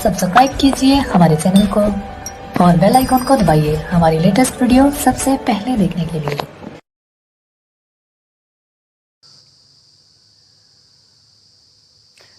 Subscribe कीजिए हमारे channel को और बेल आइकॉन को दबाइए हमारी लेटेस्ट वीडियो सबसे पहले देखने के लिए।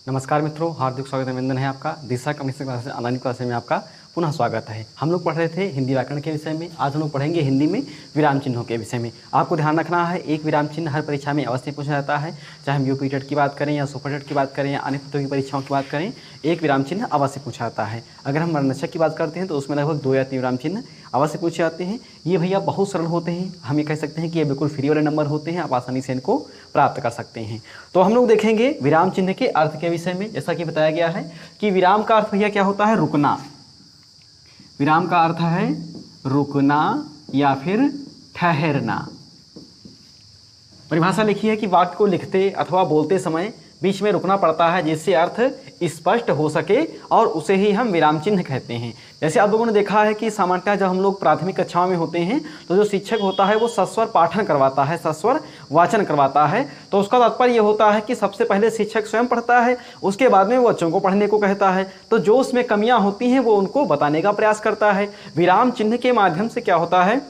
नमस्कार मित्रों, हार्दिक स्वागत अभिनंदन है आपका। दिशा कम्युनिकेशन क्लासेस ऑनलाइन क्लासेस में आपका पुनः स्वागत है। हम लोग पढ़ रहे थे हिंदी व्याकरण के विषय में। आज हम लोग पढ़ेंगे हिंदी में विराम चिन्हों के विषय में। आपको ध्यान रखना है, एक विराम चिन्ह हर परीक्षा में अवश्य पूछा जाता है। चाहे हम यूपी टेट की बात करें या सुपर टेट की बात करें या अन्य प्रतियोगी परीक्षाओं की बात करें, एक विराम चिन्ह अवश्य पूछा जाता है। अगर हम वर्णक्षक की बात करते हैं तो उसमें लगभग 2 या 3 विराम चिन्ह अवश्य पूछे जाते हैं। ये भैया बहुत सरल होते हैं। हम ये कह सकते हैं कि ये बिल्कुल फ्री वाले नंबर होते हैं, आप आसानी से इनको प्राप्त कर सकते हैं। तो हम लोग देखेंगे विराम चिन्ह के अर्थ के विषय में। जैसा कि बताया गया है कि विराम का अर्थ भैया क्या होता है? रुकना। विराम का अर्थ है रुकना या फिर ठहरना। परिभाषा लिखी है कि वाक्य को लिखते अथवा बोलते समय बीच में रुकना पड़ता है जिससे अर्थ स्पष्ट हो सके और उसे ही हम विराम चिन्ह कहते हैं। जैसे आप लोगों ने देखा है कि सामान्यतः जब हम लोग प्राथमिक कक्षाओं में होते हैं तो जो शिक्षक होता है वो सस्वर पाठन करवाता है, सस्वर वाचन करवाता है। तो उसका तात्पर्य ये होता है कि सबसे पहले शिक्षक स्वयं पढ़ता है, उसके बाद में वो बच्चों को पढ़ने को कहता है। तो जो उसमें कमियां होती हैं वो उनको बताने का प्रयास करता है। विराम चिन्ह के माध्यम से क्या होता है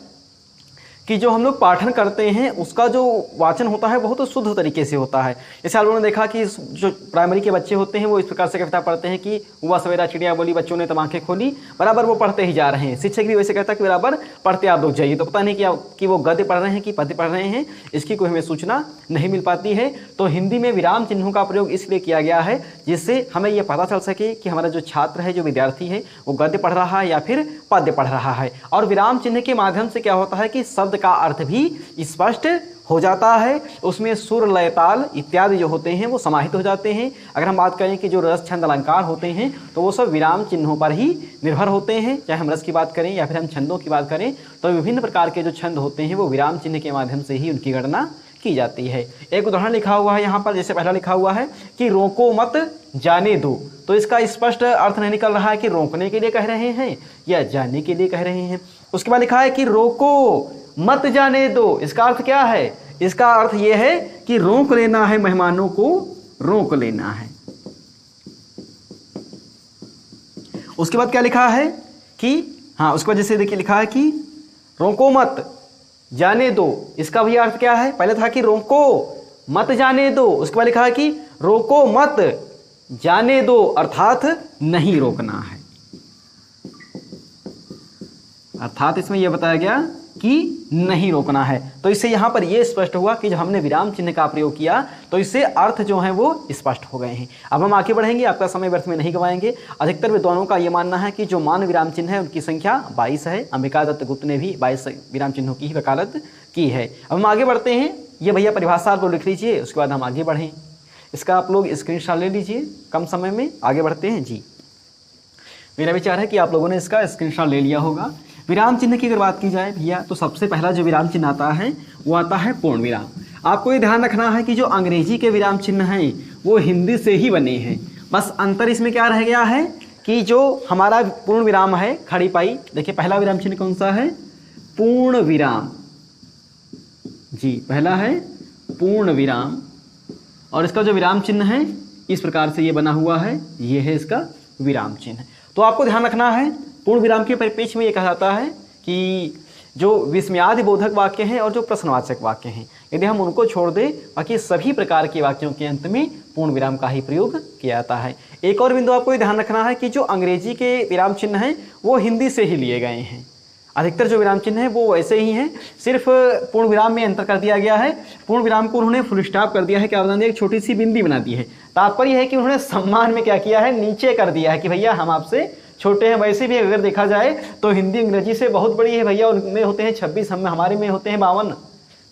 कि जो हम लोग पाठन करते हैं उसका जो वाचन होता है बहुत शुद्ध तरीके से होता है। जैसे आप लोगों ने देखा कि जो प्राइमरी के बच्चे होते हैं वो इस प्रकार से कविता पढ़ते हैं कि हुआ सवेरा चिड़िया बोली बच्चों ने तब आंखें खोली, बराबर वो पढ़ते ही जा रहे हैं। शिक्षक भी वैसे कहता है कि बराबर पढ़ते आप लोग जाइए। तो पता नहीं कि वो गद्य पढ़ रहे हैं कि पद्य पढ़ रहे हैं, इसकी कोई हमें सूचना नहीं मिल पाती है। तो हिंदी में विराम चिन्हों का प्रयोग इसलिए किया गया है जिससे हमें यह पता चल सके कि हमारा जो छात्र है, जो विद्यार्थी है, वो गद्य पढ़ रहा है या फिर पद्य पढ़ रहा है। और विराम चिन्ह के माध्यम से क्या होता है कि शब्द का अर्थ भी स्पष्ट हो जाता है। उसमें सुर, लय, ताल इत्यादि जो होते हैं वो समाहित हो जाते हैं। अगर हम बात करें कि जो रस, छंद, अलंकार होते हैं तो वो सब विराम चिन्हों पर ही निर्भर होते हैं। चाहे हम रस की बात करें या फिर हम छंदों की बात करें तो विभिन्न प्रकार के जो छंद होते हैं वो विराम चिन्ह के माध्यम से ही उनकी गणना की जाती है। एक उदाहरण लिखा हुआ है यहाँ पर, जैसे पहला लिखा हुआ है कि रोको मत जाने दो। तो इसका स्पष्ट अर्थ नहीं निकल रहा है कि रोकने के लिए कह रहे हैं या जाने के लिए कह रहे हैं। उसके बाद लिखा है कि रोको मत जाने दो। इसका अर्थ क्या है? इसका अर्थ यह है कि रोक लेना है, मेहमानों को रोक लेना है। उसके बाद क्या लिखा है कि उसके बाद जैसे देखिए लिखा है कि रोको मत जाने दो। इसका भी अर्थ क्या है? पहले था कि रोको मत जाने दो, उसके बाद लिखा है कि रोको मत जाने दो, अर्थात नहीं रोकना है। अर्थात इसमें यह बताया गया कि नहीं रोकना है। तो इससे यहां पर यह स्पष्ट हुआ कि जब हमने विराम चिन्ह का प्रयोग किया तो इससे अर्थ जो है वो स्पष्ट हो गए हैं। अब हम आगे बढ़ेंगे, आपका समय व्यर्थ में नहीं गवाएंगे। अधिकतर विद्वानों का यह मानना है कि जो मान विराम चिन्ह है उनकी संख्या 22 है। अंबिका दत्त गुप्त ने भी 22 विराम चिन्हों की ही वकालत की है। अब हम आगे बढ़ते हैं। ये भैया परिभाषा आप लोग लिख लीजिए, उसके बाद हम आगे बढ़ें। इसका आप लोग स्क्रीनशॉट ले लीजिए, कम समय में आगे बढ़ते हैं जी। मेरा विचार है कि आप लोगों ने इसका स्क्रीनशॉट ले लिया होगा। विराम चिन्ह की अगर बात की जाए भैया तो सबसे पहला जो विराम चिन्ह आता है वो आता है पूर्ण विराम। आपको ये ध्यान रखना है कि जो अंग्रेजी के विराम चिन्ह हैं वो हिंदी से ही बने हैं। बस अंतर इसमें क्या रह गया है कि जो हमारा पूर्ण विराम है, खड़ी पाई, देखिए पहला विराम चिन्ह कौन सा है? पूर्ण विराम जी, पहला है पूर्ण विराम। और इसका जो विराम चिन्ह है इस प्रकार से ये बना हुआ है, ये है इसका विराम चिन्ह। तो आपको ध्यान रखना है पूर्ण विराम के परिप्रेक्ष्य में ये कहा जाता है कि जो विस्मयादि बोधक वाक्य हैं और जो प्रश्नवाचक वाक्य हैं, यदि हम उनको छोड़ दें बाकी सभी प्रकार के वाक्यों के अंत में पूर्ण विराम का ही प्रयोग किया जाता है। एक और बिंदु आपको ये ध्यान रखना है कि जो अंग्रेजी के विराम चिन्ह हैं वो हिंदी से ही लिए गए हैं। अधिकतर जो विराम चिन्ह है वो वैसे ही हैं, सिर्फ पूर्ण विराम में अंतर कर दिया गया है। पूर्ण विराम को उन्होंने फुल स्टॉप कर दिया है, क्या बना दिया, एक छोटी सी बिंदी बना दी है। तात्पर्य है कि उन्होंने सम्मान में क्या किया है, नीचे कर दिया है कि भैया हम आपसे छोटे हैं। वैसे भी अगर देखा जाए तो हिंदी अंग्रेजी से बहुत बड़ी है भैया, उनमें होते हैं 26, हम हमारे में होते हैं 52।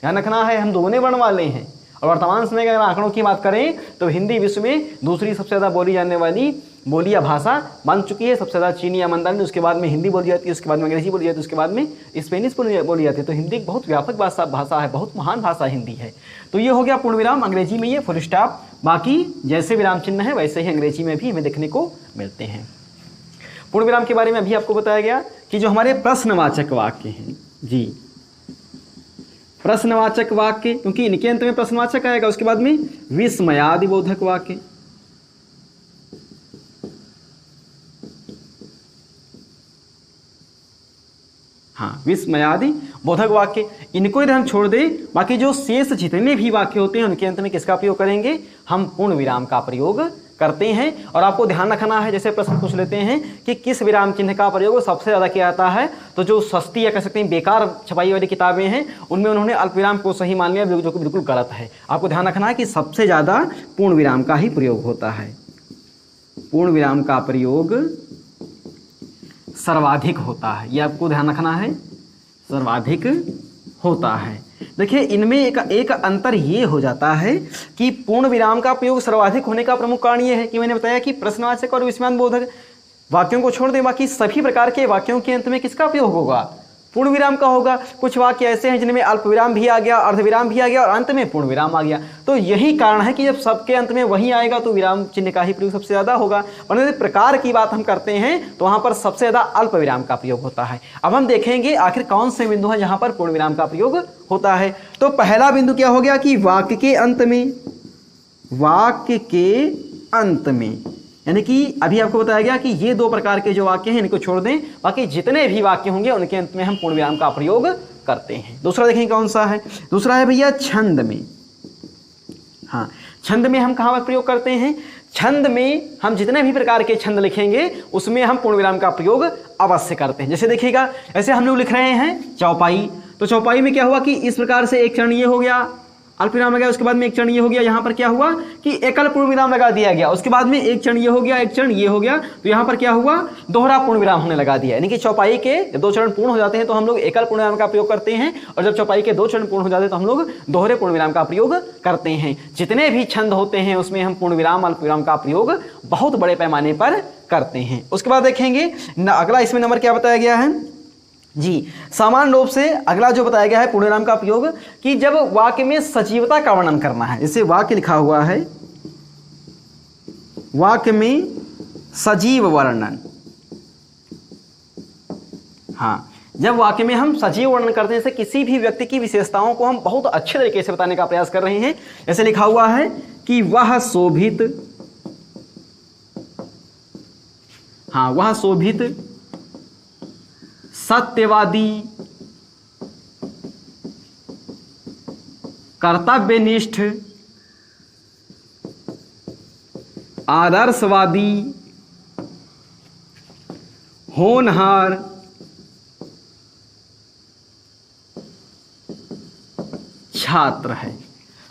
ध्यान रखना है, हम दोगुने वर्ण वाले हैं। और वर्तमान समय के अगर आंकड़ों की बात करें तो हिंदी विश्व में दूसरी सबसे ज़्यादा बोली जाने वाली बोली या भाषा बन चुकी है। सबसे ज़्यादा चीनी या मंदारिन, उसके बाद में हिंदी बोली जाती है, उसके बाद में अंग्रेजी बोली जाती है, उसके बाद में स्पेनिश बोली जाती है। तो हिंदी एक बहुत व्यापक भाषा है, बहुत महान भाषा हिंदी है। तो ये हो गया पूर्ण विराम। अंग्रेजी में ये फुल स्टॉप, बाकी जैसे विराम चिन्ह है वैसे ही अंग्रेजी में भी हमें देखने को मिलते हैं। पूर्ण विराम के बारे में अभी आपको बताया गया कि जो हमारे प्रश्नवाचक वाक्य हैं जी, प्रश्नवाचक वाक्य, क्योंकि इनके अंत में प्रश्नवाचक आएगा। उसके बाद में विस्मयादि बोधक वाक्य, हाँ, विस्मयादि बोधक वाक्य, इनको यदि हम छोड़ दें, बाकी जो शेष जितने भी वाक्य होते हैं उनके अंत में किसका प्रयोग करेंगे? हम पूर्ण विराम का प्रयोग करते हैं। और आपको ध्यान रखना है, जैसे प्रश्न पूछ लेते हैं कि किस विराम चिन्ह का प्रयोग सबसे ज़्यादा किया जाता है, तो जो सस्ती या कह सकते हैं बेकार छपाई वाली किताबें हैं उनमें उन्होंने अल्प विराम को सही मान लिया, जो कि बिल्कुल गलत है। आपको ध्यान रखना है कि सबसे ज़्यादा पूर्ण विराम का ही प्रयोग होता है, पूर्ण विराम का प्रयोग सर्वाधिक होता है, ये आपको ध्यान रखना है, सर्वाधिक होता है। देखिए इनमें एक अंतर ये हो जाता है कि पूर्ण विराम का प्रयोग सर्वाधिक होने का प्रमुख कारण ये है कि मैंने बताया कि प्रश्नवाचक और विस्मयादि बोधक वाक्यों को छोड़ दें, बाकी सभी प्रकार के वाक्यों के अंत में किसका प्रयोग होगा? पूर्ण विराम का होगा। कुछ वाक्य ऐसे हैं जिनमें अल्प विराम भी आ गया, अर्धविराम भी आ गया और अंत में पूर्ण विराम आ गया। तो यही कारण है कि जब सबके अंत में वही आएगा तो विराम चिन्ह का ही प्रयोग सबसे ज़्यादा होगा। और यदि प्रकार की बात हम करते हैं तो वहाँ पर सबसे ज़्यादा अल्प विराम का प्रयोग होता है। अब हम देखेंगे आखिर कौन से बिंदु हैं जहाँ पर पूर्ण विराम का प्रयोग होता है। तो पहला बिंदु क्या हो गया कि वाक्य के अंत में, वाक्य के अंत में, यानी कि अभी आपको बताया गया कि ये दो प्रकार के जो वाक्य हैं इनको छोड़ दें, बाकी जितने भी वाक्य होंगे उनके अंत में हम पूर्ण विराम का प्रयोग करते हैं। दूसरा देखें कौन सा है, दूसरा है भैया छंद में। हाँ, छंद में हम कहाँ पर प्रयोग करते हैं? छंद में हम जितने भी प्रकार के छंद लिखेंगे उसमें हम पूर्ण विराम का प्रयोग अवश्य करते हैं। जैसे देखिएगा, ऐसे हम लोग लिख रहे हैं चौपाई, तो चौपाई में क्या हुआ कि इस प्रकार से एक चरण ये हो गया, अल्प विराम लगा, उसके बाद में एक चरण ये हो गया, यहाँ पर क्या हुआ कि एकल पूर्ण विराम लगा दिया गया, उसके बाद में एक चरण ये हो गया, एक चरण ये हो गया, तो यहाँ पर क्या हुआ, दोहरा पूर्ण विराम हमने लगा दिया। यानी कि चौपाई के दो चरण पूर्ण हो जाते हैं तो हम लोग एकल पूर्ण विराम का प्रयोग करते हैं, और जब चौपाई के दो चरण पूर्ण हो जाते हैं तो हम लोग दोहरे पूर्ण विराम का प्रयोग करते हैं। जितने भी छंद होते हैं उसमें हम पूर्ण विराम, अल्प विराम का प्रयोग बहुत बड़े पैमाने पर करते हैं। उसके बाद देखेंगे अगला, इसमें नंबर क्या बताया गया है जी, सामान्य रूप से अगला जो बताया गया है पूर्ण विराम का प्रयोग कि जब वाक्य में सजीवता का वर्णन करना है। जैसे वाक्य लिखा हुआ है, वाक्य में सजीव वर्णन। हाँ, जब वाक्य में हम सजीव वर्णन करते हैं, जैसे किसी भी व्यक्ति की विशेषताओं को हम बहुत अच्छे तरीके से बताने का प्रयास कर रहे हैं। जैसे लिखा हुआ है कि वह शोभित, हाँ वह शोभित, सत्यवादी, कर्तव्यनिष्ठ, आदर्शवादी, होनहार, छात्र है।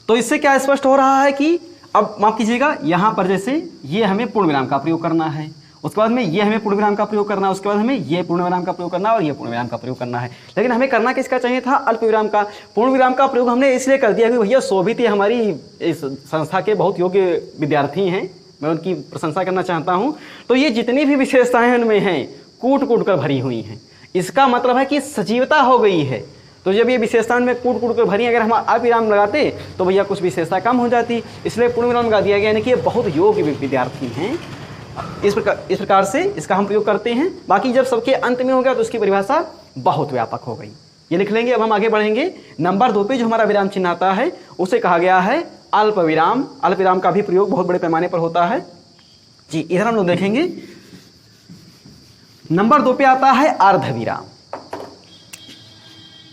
तो इससे क्या स्पष्ट हो रहा है कि अब माफ कीजिएगा, यहां पर जैसे ये हमें पूर्ण विराम का प्रयोग करना है, उसके बाद में ये हमें पूर्ण विराम का प्रयोग करना है, उसके बाद हमें ये पूर्ण विराम का प्रयोग करना है और ये पूर्ण विराम का प्रयोग करना है। लेकिन हमें करना किसका चाहिए था? अल्प विराम का। पूर्ण विराम का प्रयोग हमने इसलिए कर दिया कि भैया शोभित हमारी इस संस्था के बहुत योग्य विद्यार्थी हैं, मैं उनकी प्रशंसा करना चाहता हूँ। तो ये जितनी भी विशेषताएं उनमें हैं कूट कूट कर भरी हुई हैं, इसका मतलब है कि सजीवता हो गई है। तो जब ये विशेषताएं में कूट कूट कर भरी, अगर हम अल्प विराम लगाते तो भैया कुछ विशेषता कम हो जाती, इसलिए पूर्ण विराम लगा दिया गया, यानी कि ये बहुत योग्य विद्यार्थी हैं। इस प्रकार से इसका हम प्रयोग करते हैं। बाकी जब सबके अंत में हो गया तो उसकी परिभाषा बहुत व्यापक हो गई, ये लिख लेंगे। अब हम आगे बढ़ेंगे। नंबर 2 पे जो हमारा विराम चिन्ह आता है उसे कहा गया है अल्प विराम। अल्प विराम का भी प्रयोग बहुत बड़े पैमाने पर होता है जी। इधर हम लोग देखेंगे, नंबर 2 पे आता है अर्धविराम।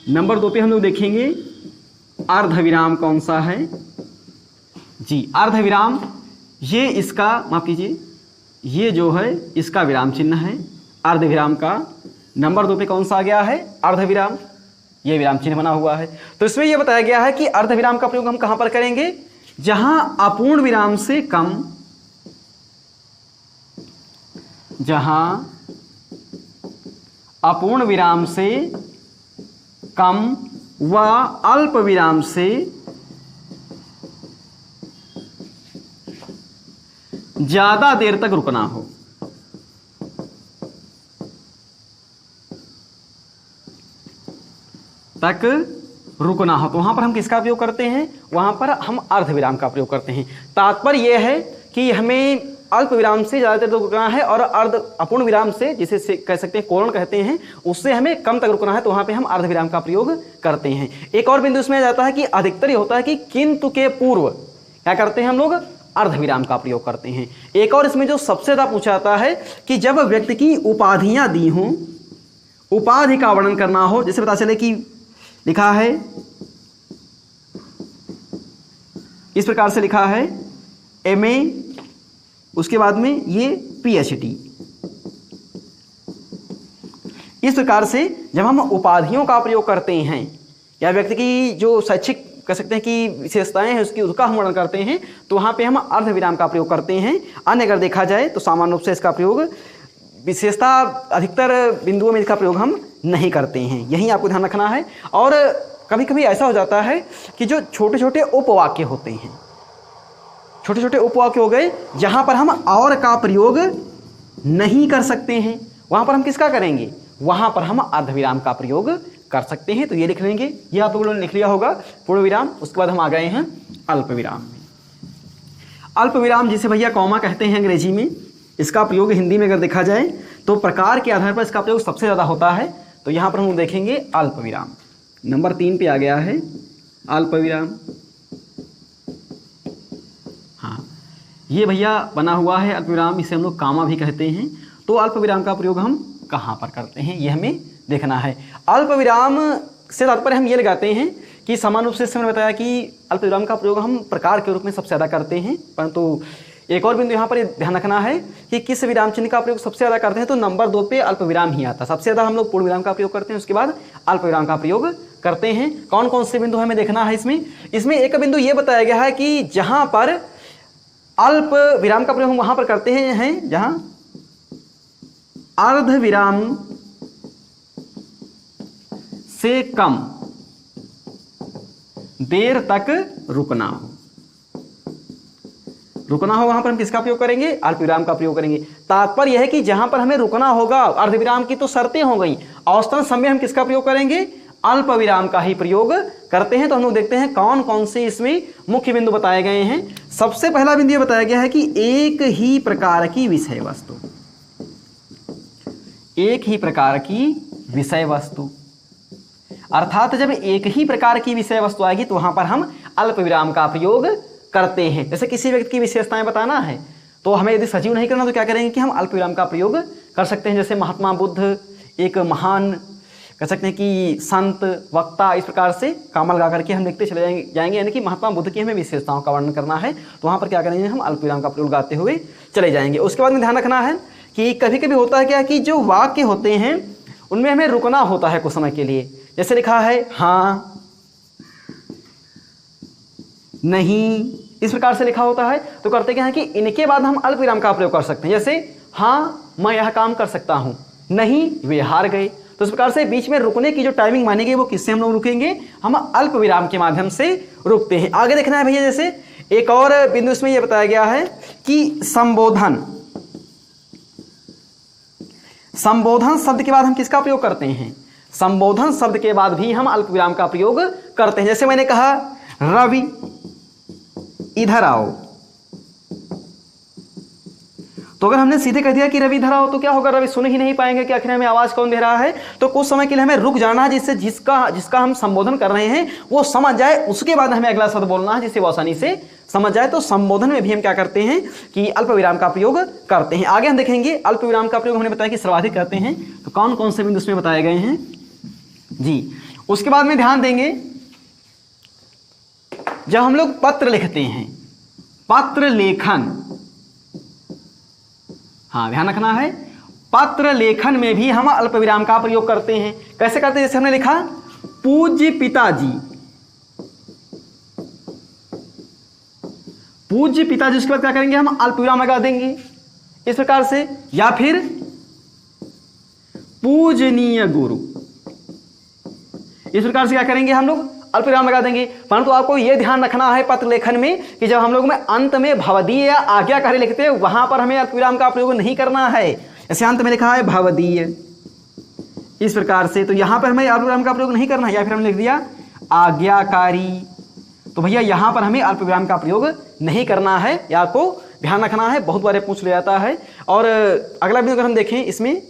नंबर 2 पे हम लोग देखेंगे अर्धविराम कौन सा है जी। अर्धविराम ये इसका, माफ कीजिए, ये जो है इसका विराम चिन्ह है अर्धविराम का। नंबर 2 पे कौन सा आ गया है? अर्धविराम, ये विराम चिन्ह बना हुआ है। तो इसमें यह बताया गया है कि अर्धविराम का प्रयोग हम कहां पर करेंगे? जहां अपूर्ण विराम से कम, जहां अपूर्ण विराम से कम व अल्प विराम से ज्यादा देर तक रुकना हो। रुकना हो तो वहां पर हम किसका प्रयोग करते हैं? वहां पर हम अर्धविराम का प्रयोग करते हैं। तात्पर्य यह है कि हमें अल्प विराम से ज्यादा देर तक रुकना है और अपूर्ण विराम से, जिसे कह सकते हैं कोरण कहते हैं, उससे हमें कम तक रुकना है, तो वहां पे हम अर्धविराम का प्रयोग करते हैं। एक और बिंदु इसमें जाता है कि अधिकतर ये होता है कि किंतु के पूर्व क्या करते हैं हम लोग? अर्धविराम का प्रयोग करते हैं। एक और इसमें जो सबसे ज्यादा पूछा जाता है कि जब व्यक्ति की उपाधियां दी हों, उपाधि का वर्णन करना हो, जैसे पता चले कि लिखा है इस प्रकार से लिखा है MA, उसके बाद में ये PhD। इस प्रकार से जब हम उपाधियों का प्रयोग करते हैं या व्यक्ति की जो शैक्षिक कह सकते हैं कि विशेषताएं हैं उसका हम वर्णन करते हैं, तो वहाँ पे हम अर्धविराम का प्रयोग करते हैं। अन्य अगर देखा जाए तो सामान्य रूप से इसका प्रयोग विशेषता अधिकतर बिंदुओं में इसका प्रयोग हम नहीं करते हैं, यही आपको ध्यान रखना है। और कभी कभी ऐसा हो जाता है कि जो छोटे छोटे उपवाक्य होते हैं, छोटे छोटे उपवाक्य हो गए जहाँ पर हम और का प्रयोग नहीं कर सकते हैं, वहाँ पर हम किसका करेंगे, वहाँ पर हम अर्धविराम का प्रयोग कर सकते हैं। तो ये लिख लेंगे, ये आप लोगों ने लिख लिया होगा पूर्ण विराम। उसके बाद हम आ गए हैं अल्प विराम में। अल्प विराम जिसे भैया कॉमा कहते हैं अंग्रेजी में, इसका प्रयोग हिंदी में अगर देखा जाए तो प्रकार के आधार पर इसका प्रयोग सबसे ज़्यादा होता है। तो यहाँ पर हम देखेंगे अल्प विराम, नंबर 3 पे आ गया है अल्प विराम। हाँ, ये भैया बना हुआ है अल्प विराम, इसे हम लोग कामा भी कहते हैं। तो अल्प विराम का प्रयोग हम कहाँ पर करते हैं ये हमें देखना है। अल्प विराम से तात्पर्य हम ये लगाते हैं कि सामान्य रूप से मैंने बताया कि अल्प विराम का प्रयोग हम प्रकार के रूप में सबसे ज़्यादा करते हैं, परंतु एक और बिंदु यहाँ पर ध्यान रखना है कि किस विराम चिन्ह का प्रयोग सबसे ज़्यादा करते हैं। तो नंबर 2 पे अल्प विराम ही आता है। सबसे ज़्यादा हम लोग पूर्ण विराम का प्रयोग करते हैं, उसके बाद अल्प विराम का प्रयोग करते हैं। कौन कौन से बिंदु हमें देखना है इसमें एक बिंदु ये बताया गया है कि जहाँ पर अल्प विराम का प्रयोग हम वहाँ पर करते हैं जहाँ अर्ध विराम से कम देर तक रुकना हो, वहां पर हम किसका प्रयोग करेंगे, अल्प विराम का प्रयोग करेंगे। तात्पर्य यह है कि जहां पर हमें रुकना होगा, अर्धविराम की तो शर्तें हो गई, औसतन समय हम किसका प्रयोग करेंगे, अल्प विराम का ही प्रयोग करते हैं। तो हम लोग देखते हैं कौन कौन से इसमें मुख्य बिंदु बताए गए हैं। सबसे पहला बिंदु यह बताया गया है कि एक ही प्रकार की विषय वस्तु, एक ही प्रकार की विषय वस्तु, अर्थात जब एक ही प्रकार की विषय वस्तु आएगी तो वहां पर हम अल्प विराम का प्रयोग करते हैं। जैसे किसी व्यक्ति की विशेषताएं बताना है तो हमें यदि सजीव नहीं करना तो क्या करेंगे कि हम अल्प विराम का प्रयोग कर सकते हैं। जैसे महात्मा बुद्ध एक महान कह सकते हैं कि संत वक्ता, इस प्रकार से कामल गा करके हम लिखते चले जाएंगे, यानी कि महात्मा बुद्ध की हमें विशेषताओं का वर्णन करना है तो वहाँ पर क्या करेंगे, हम अल्प विराम का प्रयोग गाते हुए चले जाएंगे। उसके बाद में ध्यान रखना है कि कभी कभी होता है क्या कि जो वाक्य होते हैं उनमें हमें रुकना होता है कुछ समय के लिए। जैसे लिखा है हाँ, नहीं, इस प्रकार से लिखा होता है तो करते क्या है कि इनके बाद हम अल्प विराम का प्रयोग कर सकते हैं। जैसे हाँ मैं यह काम कर सकता हूं, नहीं वे हार गए। तो इस प्रकार से बीच में रुकने की जो टाइमिंग मानी गई वो किससे हम लोग रुकेंगे, हम अल्प विराम के माध्यम से रुकते हैं। आगे देखना है भैया, जैसे एक और बिंदु इसमें यह बताया गया है कि संबोधन शब्द के बाद हम किसका प्रयोग करते हैं, संबोधन शब्द के बाद भी हम अल्प विराम का प्रयोग करते हैं। जैसे मैंने कहा रवि इधर आओ, तो अगर हमने सीधे कह दिया कि रवि इधर आओ तो क्या होगा, रवि सुन ही नहीं पाएंगे कि आखिर हमें आवाज कौन दे रहा है। तो कुछ समय के लिए हमें रुक जाना है, जिससे जिसका हम संबोधन कर रहे हैं वो समझ जाए, उसके बाद हमें अगला शब्द बोलना है जिससे वो आसानी से समझ जाए। तो संबोधन में भी हम क्या करते हैं कि अल्प विराम का प्रयोग करते हैं। आगे हम देखेंगे अल्प विराम का प्रयोग हमने बताया कि सर्वाधिक करते हैं। तो कौन कौन से बिंदु उसमें बताए गए हैं जी। उसके बाद में ध्यान देंगे जब हम लोग पत्र लिखते हैं, पत्र लेखन, हाँ ध्यान रखना है, पत्र लेखन में भी हम अल्प विराम का प्रयोग करते हैं। कैसे करते हैं, जैसे हमने लिखा पूज्य पिताजी, पूज्य पिताजी, उसके बाद क्या करेंगे, हम अल्प विराम लगा देंगे इस प्रकार से। या फिर पूजनीय गुरु, इस प्रकार से क्या करेंगे, हम लोग अल्प विराम लगा देंगे। परंतु आपको यह ध्यान रखना है पत्र लेखन में कि जब हम लोग में अंत में भवदीय या आज्ञाकारी लिखते हैं वहां पर हमें अल्प विराम का प्रयोग नहीं करना है। जैसे अंत में लिखा है भवदीय, इस प्रकार से, तो यहां पर हमें अल्प विराम का प्रयोग नहीं करना है। या फिर हमने लिख दिया आज्ञाकारी, तो भैया यहां पर हमें अल्प विराम का प्रयोग नहीं करना है, या आपको ध्यान रखना है, बहुत बार पूछ लिया जाता है। और अगला बिंदु अगर हम देखें इसमें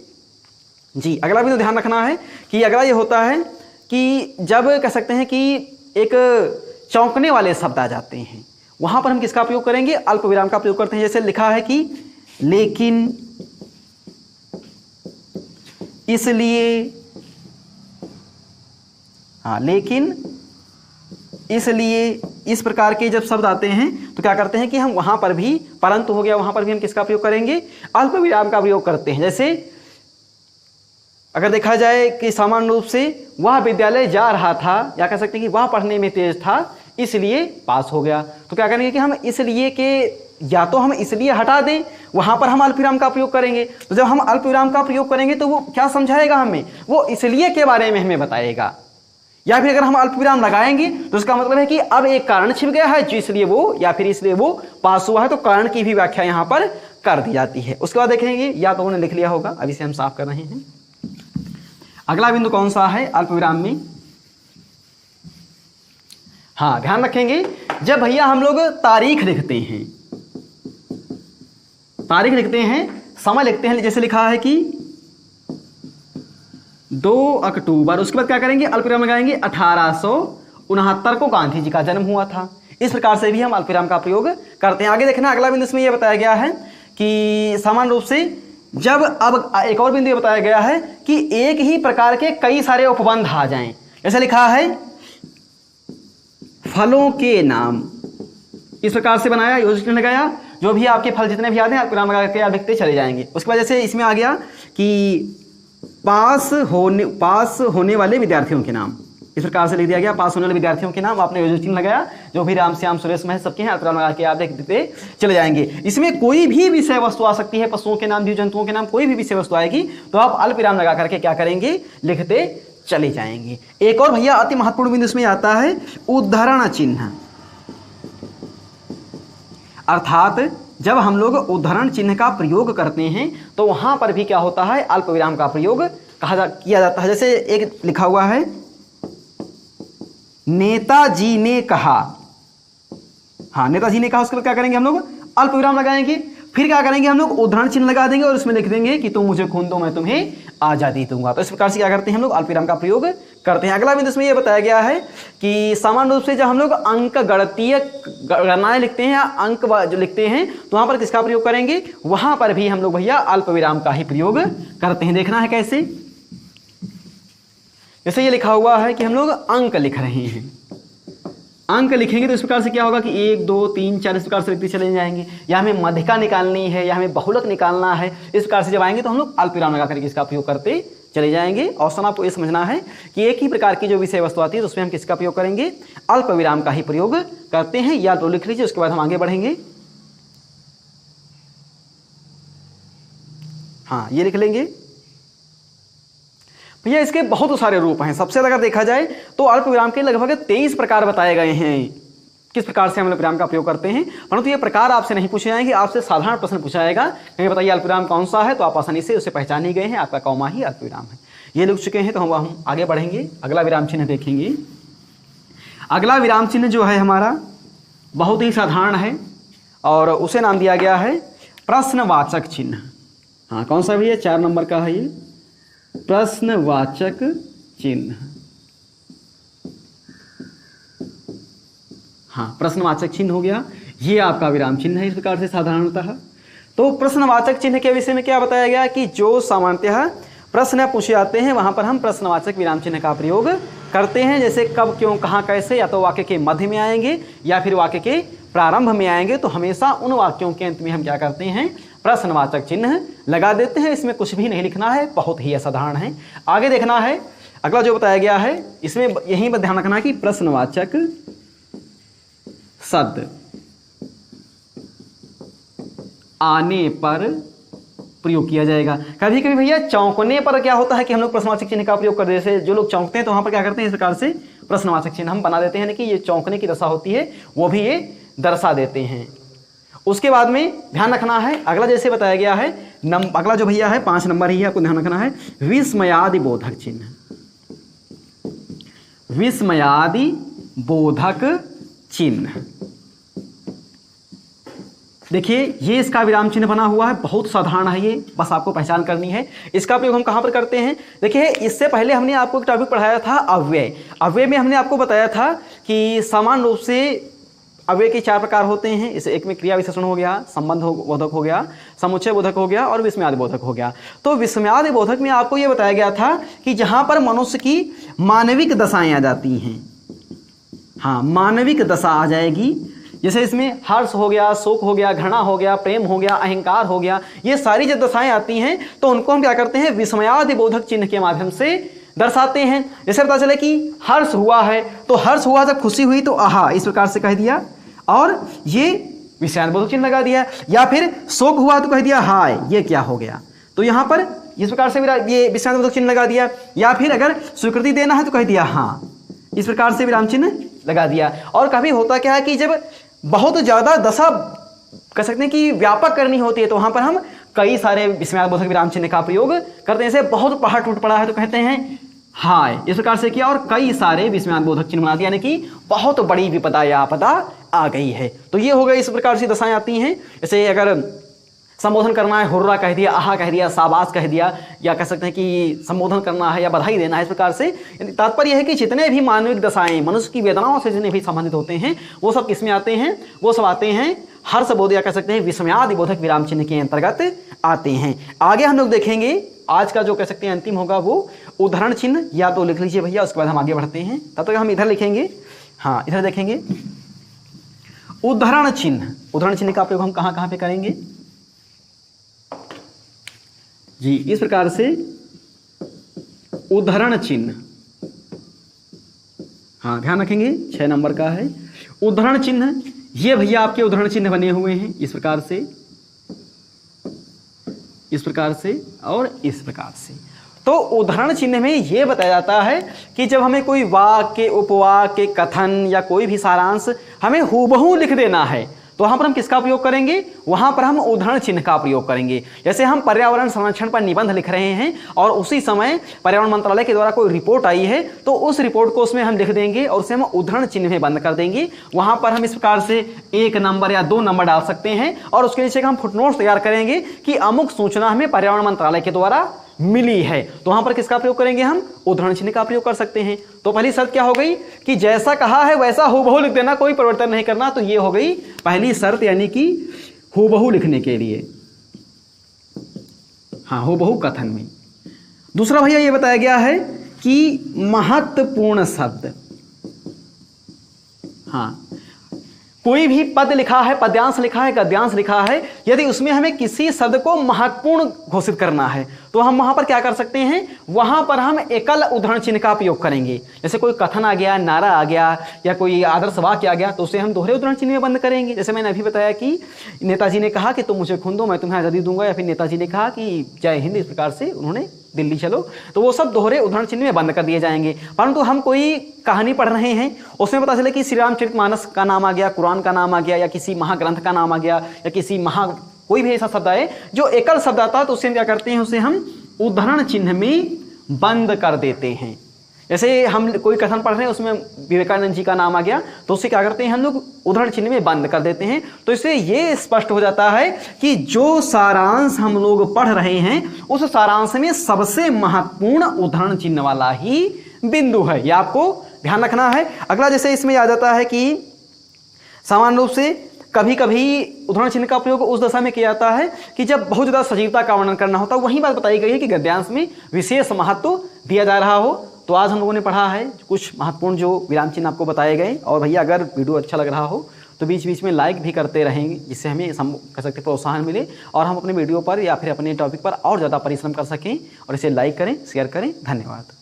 जी, अगला बिंदु ध्यान रखना है कि अगला ये होता है कि जब कह सकते हैं कि एक चौंकने वाले शब्द आ जाते हैं वहां पर हम किसका प्रयोग करेंगे, अल्प विराम का प्रयोग करते हैं। जैसे लिखा है कि लेकिन, इसलिए, हाँ, लेकिन इसलिए इस प्रकार के जब शब्द आते हैं तो क्या करते हैं कि हम वहां पर भी, परंतु हो गया, वहां पर भी हम किसका प्रयोग करेंगे? अल्प विराम का प्रयोग करते हैं। जैसे अगर देखा जाए कि सामान्य रूप से वह विद्यालय जा रहा था, या कह सकते हैं कि वह पढ़ने में तेज था इसलिए पास हो गया, तो क्या करेंगे कि हम इसलिए के, या तो हम इसलिए हटा दें, वहां पर हम अल्पविराम का प्रयोग करेंगे। तो जब हम अल्पविराम का प्रयोग करेंगे तो वो क्या समझाएगा हमें? वो इसलिए के बारे में हमें बताएगा। या फिर अगर हम अल्पविराम लगाएंगे तो उसका मतलब है कि अब एक कारण छिप गया है जो इसलिए वो, या फिर इसलिए वो पास हुआ है, तो कारण की भी व्याख्या यहां पर कर दी जाती है। उसके बाद देखेंगे, या तो उन्होंने लिख लिया होगा, अभी से हम साफ कर रहे हैं। अगला बिंदु कौन सा है अल्पविराम में? हाँ, ध्यान रखेंगे, जब भैया हम लोग तारीख लिखते हैं, तारीख लिखते हैं, समय लिखते हैं, जैसे लिखा है कि 2 अक्टूबर, उसके बाद क्या करेंगे? अल्पविराम लगाएंगे 1869 को गांधी जी का जन्म हुआ था। इस प्रकार से भी हम अल्पविराम का प्रयोग करते हैं। आगे देखना, अगला बिंदु इसमें यह बताया गया है कि सामान्य रूप से जब, अब एक और बिंदु यह बताया गया है कि एक ही प्रकार के कई सारे उपबंध आ जाएं। जैसे लिखा है फलों के नाम, इस प्रकार से बनाया, योजना लगाया, जो भी आपके फल जितने भी आते हैं अल्पविराम लगा के आप लिखते चले जाएंगे। उसके बाद जैसे इसमें आ गया कि पास होने वाले विद्यार्थियों के नाम, इस प्रकार से लिख दिया गया, पास होने वाले विद्यार्थियों के नाम, आपने योजना लगाया, जो भी राम श्याम सुरेश महेश सबके हैं अल्पविराम लगा के आप लिखते चले जाएंगे। इसमें कोई भी विषय वस्तु आ सकती है, पशुओं के नाम, जीव जंतुओं के नाम, कोई भी विषय वस्तु आएगी तो आप अल्पविराम लगा करके क्या करेंगे? लिखते चले जाएंगे। एक और भैया अति महत्वपूर्ण बिंदु इसमें आता है उद्धरण चिन्ह, अर्थात जब हम लोग उद्धरण चिन्ह का प्रयोग करते हैं तो वहां पर भी क्या होता है? अल्पविराम का प्रयोग किया जाता है। जैसे एक लिखा हुआ है नेताजी ने कहा, हाँ, नेताजी ने कहा, उसके बाद क्या करेंगे हम लोग? अल्पविराम लगाएंगे। फिर क्या करेंगे हम लोग? उद्धरण चिन्ह लगा देंगे और उसमें लिख देंगे कि तुम मुझे खून दो मैं तुम्हें आजादी दूंगा। तो इस प्रकार से क्या करते हैं हम लोग? अल्पविराम का प्रयोग करते हैं। अगला बिंदु इसमें यह बताया गया है कि सामान्य रूप से जब हम लोग अंक गणितीय गणनाएं लिखते हैं या अंक जो लिखते हैं तो वहां पर किसका प्रयोग करेंगे? वहां पर भी हम लोग भैया अल्पविराम का ही प्रयोग करते हैं। देखना है कैसे? जैसे ये लिखा हुआ है कि हम लोग अंक लिख रहे हैं, अंक लिखेंगे तो इस प्रकार से क्या होगा कि 1 2 3 4 इस प्रकार से लिखते चले जाएंगे, या हमें मध्यिका निकालनी है या हमें बहुलक निकालना है, इस प्रकार से जब आएंगे तो हम लोग अल्पविराम लगा करके इसका प्रयोग करते चले जाएंगे। और आपको ये समझना है कि एक ही प्रकार की जो विषय वस्तु आती है तो उसमें हम किसका प्रयोग करेंगे? अल्पविराम का ही प्रयोग करते हैं। या तो लिख लीजिए, उसके बाद हम आगे बढ़ेंगे। हाँ, ये लिख लेंगे भैया। इसके बहुत सारे रूप हैं। सबसे अगर देखा जाए तो अल्पविराम के लगभग 23 प्रकार बताए गए हैं, किस प्रकार से हम अल्पविराम का प्रयोग करते हैं। परंतु ये प्रकार आपसे नहीं पूछे जाएंगे, आपसे साधारण प्रश्न पूछा जाएगा, कहीं बताइए अल्पविराम कौन सा है, तो आप आसानी से उसे पहचान ही गए हैं, आपका कौमा ही अल्पविराम है। ये लिख चुके हैं तो हम आगे बढ़ेंगे, अगला विराम चिन्ह देखेंगे। अगला विराम चिन्ह जो है हमारा बहुत ही साधारण है और उसे नाम दिया गया है प्रश्नवाचक चिन्ह। हाँ, कौन सा भैया? 4 नंबर का है ये प्रश्नवाचक चिन्ह। हाँ, प्रश्नवाचक चिन्ह हो गया, ये आपका विराम चिन्ह है इस प्रकार से साधारणतः। तो प्रश्नवाचक चिन्ह के विषय में क्या बताया गया कि जो सामान्यतः प्रश्न पूछे जाते हैं वहां पर हम प्रश्नवाचक विराम चिन्ह का प्रयोग करते हैं। जैसे कब, क्यों, कहाँ, कैसे, या तो वाक्य के मध्य में आएंगे या फिर वाक्य के प्रारंभ में आएंगे, तो हमेशा उन वाक्यों के अंत में हम क्या करते हैं? प्रश्नवाचक चिन्ह लगा देते हैं। इसमें कुछ भी नहीं लिखना है, बहुत ही असाधारण है। आगे देखना है, अगला जो बताया गया है इसमें यही ध्यान रखना है कि प्रश्नवाचक शब्द आने पर प्रयोग किया जाएगा। कभी कभी भैया चौंकने पर क्या होता है कि हम लोग प्रश्नवाचक चिन्ह का प्रयोग करते हैं। जैसे जो लोग चौंकते हैं तो वहां पर क्या करते हैं? इस प्रकार से प्रश्नवाचक चिन्ह हम बना देते हैं कि ये चौंकने की दशा होती है, वो भी ये दर्शा देते हैं। उसके बाद में ध्यान रखना है, अगला जैसे बताया गया है अगला जो भैया है 5 नंबर ही है, आपको ध्यान रखना है विस्मयादि बोधक चिन्ह। विस्मयादि बोधक चिन्ह, देखिए ये इसका विराम चिन्ह बना हुआ है, बहुत साधारण है ये, बस आपको पहचान करनी है। इसका प्रयोग हम कहाँ पर करते हैं? देखिए इससे पहले हमने आपको एक टॉपिक पढ़ाया था अव्यय। अव्यय में हमने आपको बताया था कि समान रूप से अव्यय के 4 प्रकार होते हैं। इसे एक में क्रिया विशेषण हो गया, संबंध बोधक हो गया, समुच्चय बोधक हो गया और विस्मयादि बोधक हो गया। तो विस्मयादि बोधक में आपको ये बताया गया था कि जहां पर मनुष्य की मानविक दशाएं आ जाती हैं, हाँ मानविक दशा आ जाएगी, जैसे इसमें हर्ष हो गया, शोक हो गया, घृणा हो गया, प्रेम हो गया, अहंकार हो गया, ये सारी जब दशाएं आती हैं तो उनको हम क्या करते हैं, विस्मयादि बोधक चिन्ह के माध्यम से दर्शाते हैं। जैसे पता चले कि हर्ष हुआ है, तो हर्ष हुआ जब खुशी हुई तो आहा इस प्रकार से कह दिया और ये विस्मयादि बोधक चिन्ह लगा दिया, या फिर शोक हुआ तो कह दिया हाय ये क्या हो गया, तो यहाँ पर इस प्रकार से ये विस्मयादि बोधक चिन्ह लगा दिया। या फिर अगर स्वीकृति देना है तो कह दिया हाँ, इस प्रकार से विराम चिन्ह लगा दिया। और कभी होता क्या है कि जब बहुत ज़्यादा दशा कह सकते हैं कि व्यापक करनी होती है तो वहाँ पर हम कई सारे विस्मयादि बोधक विराम चिन्ह का प्रयोग करते हैं। जैसे बहुत पहाड़ टूट पड़ा है तो कहते हैं हाय, इस प्रकार से किया और कई सारे विस्मयादि बोधक चिन्ह बना दिया, यानी कि बहुत बड़ी विपदा या आपदा आ गई है। तो ये हो गई, इस प्रकार से दशाएं आती हैं। जैसे अगर संबोधन करना है, हुर्रा कह दिया, आहा कह दिया, शाबाश कह दिया, या कह सकते हैं कि संबोधन करना है या बधाई देना है, इस प्रकार से तात्पर्य है कि जितने भी मानविक दशाएं मनुष्य की वेदनाओं से जितने भी संबंधित होते हैं वो सब किसमें आते हैं, वो सब आते हैं हर्ष बोध या कह सकते हैं विस्मयादि बोधक विराम चिन्ह के अंतर्गत आते हैं। आगे हम लोग देखेंगे, आज का जो कह सकते हैं अंतिम होगा वो उदाहरण चिन्ह, या तो लिख लीजिए भैया, उसके बाद हम आगे बढ़ते हैं। तब तक हम इधर लिखेंगे, हाँ इधर देखेंगे उदाहरण चिन्ह। उदाहरण चिन्ह का प्रयोग हम कहाँ कहाँ पे करेंगे जी, इस प्रकार से उदाहरण चिन्ह, हाँ ध्यान रखेंगे 6 नंबर का है उदाहरण चिन्ह। ये भैया आपके उदाहरण चिन्ह बने हुए हैं इस प्रकार से, इस प्रकार से और इस प्रकार से। तो उदाहरण चिन्ह में यह बताया जाता है कि जब हमें कोई वाक्य, उपवाक्य, कथन या कोई भी सारांश हमें हूबहू लिख देना है तो वहां पर हम किसका प्रयोग करेंगे, वहां पर हम उदाहरण चिन्ह का प्रयोग करेंगे। जैसे हम पर्यावरण संरक्षण पर निबंध लिख रहे हैं और उसी समय पर्यावरण मंत्रालय के द्वारा कोई रिपोर्ट आई है तो उस रिपोर्ट को उसमें हम लिख देंगे और उसे हम उदाहरण चिन्ह में बंद कर देंगे। वहां पर हम इस प्रकार से 1 नंबर या 2 नंबर डाल सकते हैं और उसके नीचे हम फुटनोट्स तैयार करेंगे कि अमुक सूचना हमें पर्यावरण मंत्रालय के द्वारा मिली है, तो वहां पर किसका प्रयोग करेंगे, हम उदाहरण चिन्ह का प्रयोग कर सकते हैं। तो पहली शर्त क्या हो गई कि जैसा कहा है वैसा हूबहू लिख देना, कोई परिवर्तन नहीं करना। तो ये हो गई पहली शर्त, यानी कि हूबहू लिखने के लिए, हाँ हूबहू कथन में। दूसरा भैया ये बताया गया है कि महत्वपूर्ण शब्द, हाँ कोई भी पद लिखा है, पद्यांश लिखा है, गद्यांश लिखा है, यदि उसमें हमें किसी शब्द को महत्वपूर्ण घोषित करना है तो हम वहां पर क्या कर सकते हैं, वहां पर हम एकल उदाहरण चिन्ह का प्रयोग करेंगे। जैसे कोई कथन आ गया, नारा आ गया या कोई आदर्श वाक्य आ गया तो उसे हम दोहरे उदाहरण चिन्ह में बंद करेंगे। जैसे मैंने अभी बताया कि नेताजी ने कहा कि तुम मुझे खून दो मैं तुम्हें आज़ादी दूंगा, या फिर नेताजी ने कहा कि जय हिंद, इस प्रकार से उन्होंने दिल्ली चलो, तो वो सब दोहरे उदाहरण चिन्ह में बंद कर दिए जाएंगे। परंतु हम कोई कहानी पढ़ रहे हैं, उसमें पता चले कि श्री रामचरितमानस का नाम आ गया, कुरान का नाम आ गया, या किसी महाग्रंथ का नाम आ गया, या किसी कोई भी ऐसा शब्द आए जो एकल शब्द आता है तो उसे हम क्या करते हैं, उसे हम उदाहरण चिन्ह में बंद कर देते हैं। जैसे हम कोई कथन पढ़ रहे हैं उसमें विवेकानंद जी का नाम आ गया तो उससे क्या करते हैं, हम लोग उदाहरण चिन्ह में बंद कर देते हैं। तो इससे ये स्पष्ट हो जाता है कि जो सारांश हम लोग पढ़ रहे हैं उस सारांश में सबसे महत्वपूर्ण उदाहरण चिन्ह वाला ही बिंदु है, यह आपको ध्यान रखना है। अगला जैसे इसमें आ जाता है कि सामान्य रूप से कभी कभी उदाहरण चिन्ह का प्रयोग उस दशा में किया जाता है कि जब बहुत ज़्यादा सजीवता का वर्णन करना होता है। वही बात बताई गई है कि गद्यांश में विशेष महत्व दिया जा रहा हो। तो आज हम लोगों ने पढ़ा है कुछ महत्वपूर्ण जो विराम चिन्ह आपको बताए गए। और भैया अगर वीडियो अच्छा लग रहा हो तो बीच बीच में लाइक भी करते रहेंगे, जिससे हमें कह सकते प्रोत्साहन मिले और हम अपने वीडियो पर या फिर अपने टॉपिक पर और ज़्यादा परिश्रम कर सकें। और इसे लाइक करें, शेयर करें। धन्यवाद।